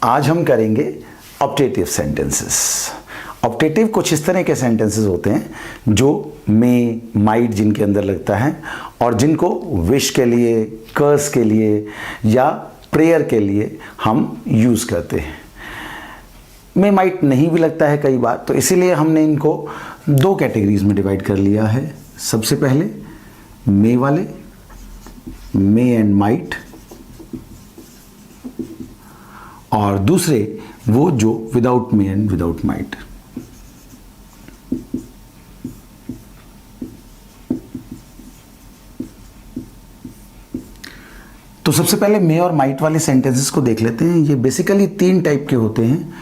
आज हम करेंगे ऑप्टेटिव सेंटेंसेस। ऑप्टेटिव कुछ इस तरह के सेंटेंसेस होते हैं जो मे, माइट जिनके अंदर लगता है और जिनको विश के लिए, कर्स के लिए या प्रेयर के लिए हम यूज़ करते हैं। मे माइट नहीं भी लगता है कई बार, तो इसीलिए हमने इनको दो कैटेगरीज में डिवाइड कर लिया है। सबसे पहले मे वाले, मे एंड माइट, और दूसरे वो जो without may and without might. तो सबसे पहले मे और माइट वाले सेंटेंसेस को देख लेते हैं। ये बेसिकली तीन टाइप के होते हैं।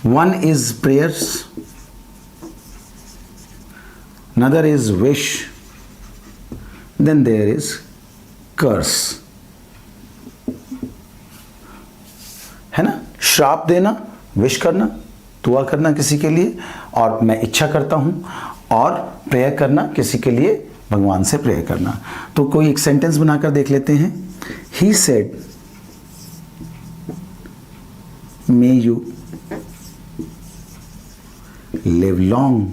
One is prayers, another is wish, then there is curse, है ना। श्राप देना, विश करना, दुआ करना किसी के लिए, और मैं इच्छा करता हूं, और प्रेयर करना किसी के लिए, भगवान से प्रेयर करना। तो कोई एक सेंटेंस बनाकर देख लेते हैं। He said, may you live long।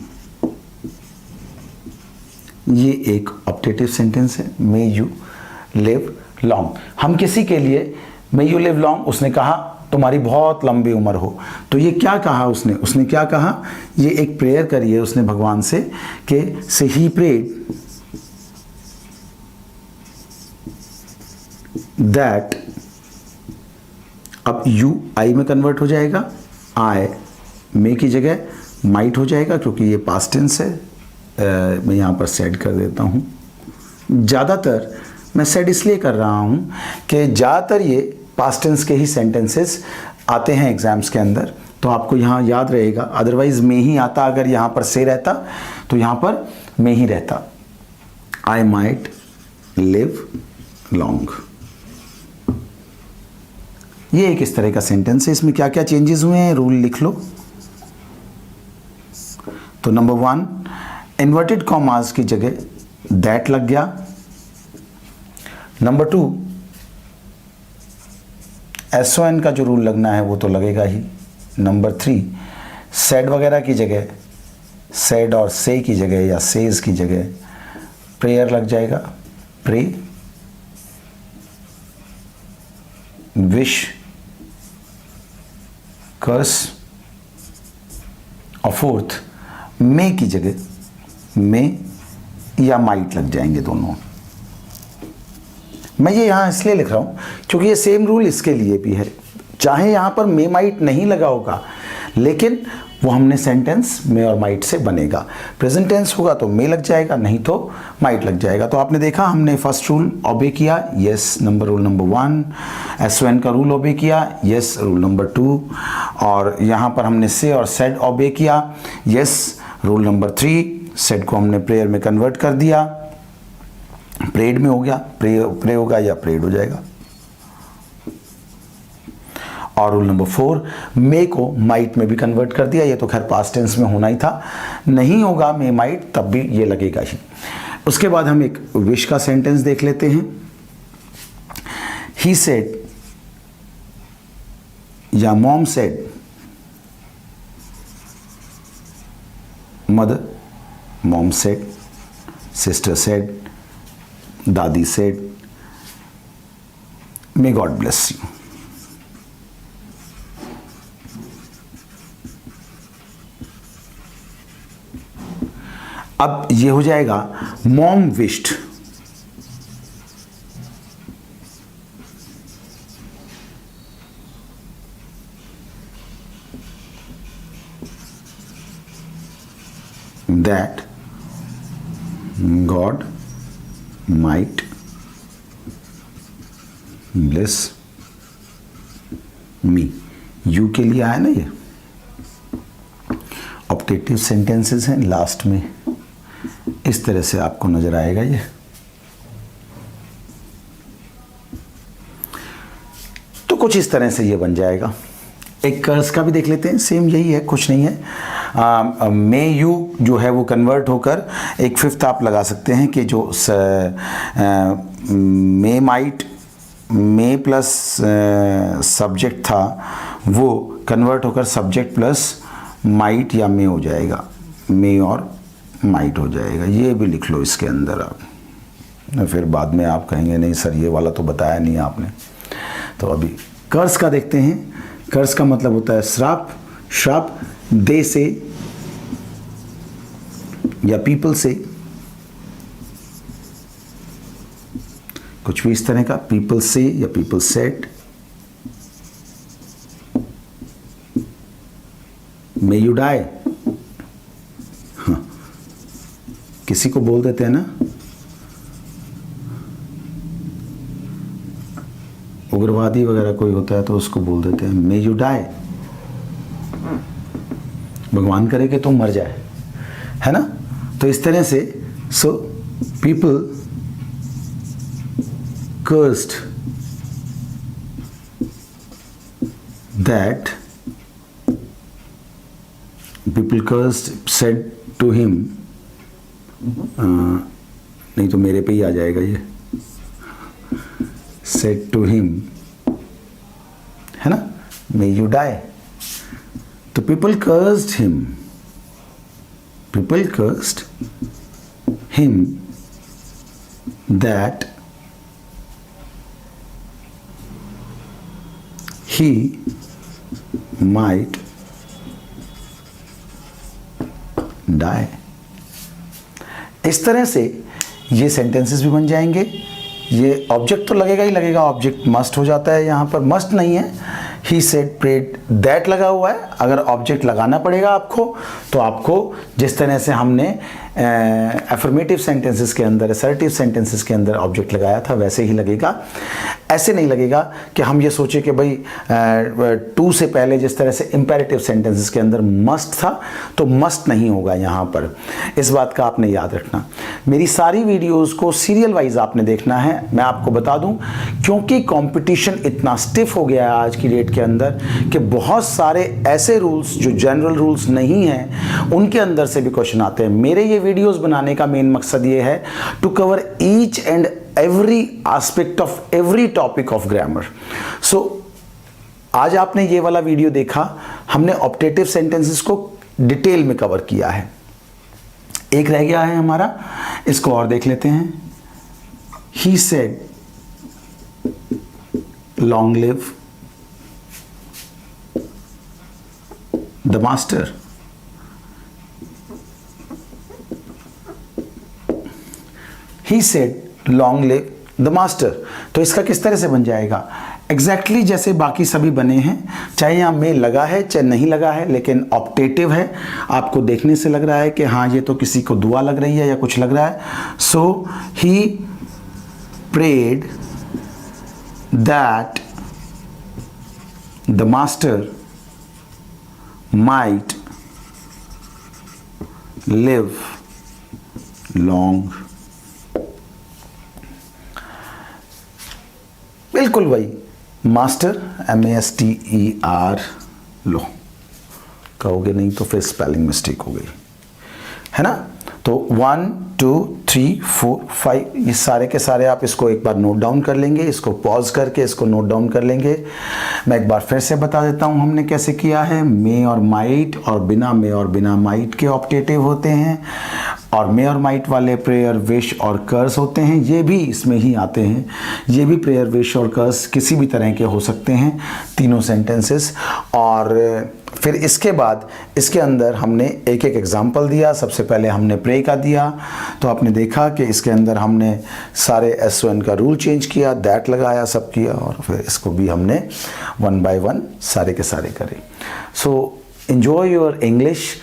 ये एक ऑप्टेटिव सेंटेंस है, मे यू लिव लॉन्ग। हम किसी के लिए मे यू लिव लॉन्ग, उसने कहा तुम्हारी बहुत लंबी उम्र हो। तो ये क्या कहा उसने क्या कहा, ये एक प्रेयर करी है उसने भगवान से कि से ही प्रेड दैट, अब यू आई में कन्वर्ट हो जाएगा, आई मे की जगह माइट हो जाएगा क्योंकि ये पास्ट टेंस है। मैं यहाँ पर सेड कर देता हूँ। ज़्यादातर मैं सेड इसलिए कर रहा हूँ कि ज़्यादातर ये पास्ट टेंस के ही सेंटेंसेस आते हैं एग्जाम्स के अंदर, तो आपको यहाँ याद रहेगा। अदरवाइज में ही आता, अगर यहाँ पर से रहता तो यहाँ पर में ही रहता। आई माइट लिव लॉन्ग, ये एक इस तरह का सेंटेंस है। इसमें क्या क्या चेंजेस हुए हैं रूल लिख लो। तो नंबर वन, इन्वर्टेड कॉमास की जगह दैट लग गया। नंबर टू, SON का जो रूल लगना है वो तो लगेगा ही। नंबर थ्री, सेड वगैरह की जगह, सेड और से की जगह या सेज की जगह प्रेयर लग जाएगा, प्रे। विश, कर्स, और फोर्थ, मे की जगह में या माइट लग जाएंगे दोनों। मैं ये यहाँ इसलिए लिख रहा हूँ क्योंकि ये सेम रूल इसके लिए भी है। चाहे यहाँ पर मे माइट नहीं लगा होगा, लेकिन वो हमने सेंटेंस मे और माइट से बनेगा। प्रेजेंट टेंस होगा तो मे लग जाएगा, नहीं तो माइट लग जाएगा। तो आपने देखा हमने फर्स्ट रूल ओबे किया, yes rule number one. SON का रूल ओबे किया, यस रूल नंबर टू। और यहाँ पर हमने से और सेड ओबे किया, yes rule number three. Said को हमने प्रेयर में कन्वर्ट कर दिया, प्रेड में हो गया, प्रे होगा या प्रेड हो जाएगा। और रूल नंबर फोर, मे को माइट में भी कन्वर्ट कर दिया। ये तो खैर पास्ट टेंस में होना ही था, नहीं होगा मे माइट तब भी ये लगेगा ही। उसके बाद हम एक विश का सेंटेंस देख लेते हैं। ही सेड या mom said, mother, mom said, sister said, दादी said, may God bless you. अब ये हो जाएगा mom wished, that God might bless me। You के लिए आया ना, ये ऑप्टेटिव सेंटेंसेस हैं। लास्ट में इस तरह से आपको नजर आएगा ये। तो कुछ इस तरह से ये बन जाएगा। एक कर्स का भी देख लेते हैं, सेम यही है, कुछ नहीं है। मे यू जो है वो कन्वर्ट होकर एक फिफ्थ आप लगा सकते हैं कि जो मे माइट मे प्लस सब्जेक्ट था वो कन्वर्ट होकर सब्जेक्ट प्लस माइट या मे हो जाएगा, मे और माइट हो जाएगा। ये भी लिख लो इसके अंदर आप, फिर बाद में आप कहेंगे नहीं सर ये वाला तो बताया नहीं आपने। तो अभी कर्स का देखते हैं। कर्स का मतलब होता है श्राप, श्राप दे से या पीपल से, कुछ भी इस तरह का, पीपल से या people said. May you die, हाँ, किसी को बोल देते हैं ना, उग्रवादी वगैरह कोई होता है तो उसको बोल देते हैं मे यू डाई, भगवान करे कि तुम मर जाए, है ना। तो इस तरह से so people cursed that, people cursed said to him, नहीं तो मेरे पे ही आ जाएगा ये, said to him, है ना, may you die। तो people cursed him, people cursed him that he might die। इस तरह से ये सेंटेंसेस भी बन जाएंगे। ये ऑब्जेक्ट तो लगेगा ही लगेगा, ऑब्जेक्ट मस्ट हो जाता है, यहाँ पर मस्ट नहीं है, ही सेड प्रेड दैट लगा हुआ है। अगर ऑब्जेक्ट लगाना पड़ेगा आपको तो आपको जिस तरह से हमने एफर्मेटिव सेंटेंसेस के अंदर, असर्टिव सेंटेंसेस के अंदर ऑब्जेक्ट लगाया था वैसे ही लगेगा। ऐसे नहीं लगेगा कि हम ये सोचे कि भाई टू से पहले जिस तरह से इंपेरेटिव सेंटेंसेस के अंदर मस्ट था तो मस्ट नहीं होगा यहाँ पर। इस बात का आपने याद रखना। मेरी सारी वीडियोस को सीरियल वाइज आपने देखना है। मैं आपको बता दूं, क्योंकि कंपटीशन इतना स्टिफ हो गया है आज की डेट के अंदर कि बहुत सारे ऐसे रूल्स जो जनरल रूल्स नहीं हैं उनके अंदर से भी क्वेश्चन आते हैं। मेरे ये वीडियोस बनाने का मेन मकसद ये है to cover each and every aspect of every topic of grammar. So आज आपने ये वाला वीडियो देखा, हमने ऑप्टेटिव सेंटेंसेस को डिटेल में कवर किया है। एक रह गया है हमारा, इसको और देख लेते हैं। He said long live the master. He said long live the master. तो इसका किस तरह से बन जाएगा? एग्जैक्टली जैसे बाकी सभी बने हैं, चाहे यहाँ में लगा है चाहे नहीं लगा है, लेकिन ऑप्टेटिव है। आपको देखने से लग रहा है कि हाँ ये तो किसी को दुआ लग रही है या कुछ लग रहा है। So he prayed that the master might live long. बिल्कुल भाई, मास्टर MASTER लो कहोगे, नहीं तो फिर स्पेलिंग मिस्टेक हो गई, है ना। तो 1 2 3 4 5 ये सारे के सारे आप इसको एक बार नोट डाउन कर लेंगे। इसको पॉज करके इसको नोट डाउन कर लेंगे। मैं एक बार फिर से बता देता हूँ हमने कैसे किया है। मे और माइट और बिना मे और बिना माइट के ऑप्टेटिव होते हैं, और मे और माइट वाले प्रेयर, विश और कर्स होते हैं, ये भी इसमें ही आते हैं। ये भी प्रेयर, विश और कर्स किसी भी तरह के हो सकते हैं, तीनों सेंटेंसेस। और फिर इसके बाद इसके अंदर हमने एक एक एग्जाम्पल दिया। सबसे पहले हमने प्रे का दिया, तो आपने देखा कि इसके अंदर हमने सारे SON का रूल चेंज किया, दैट लगाया, सब किया, और फिर इसको भी हमने 1 by 1 सारे के सारे करे। So enjoy your English.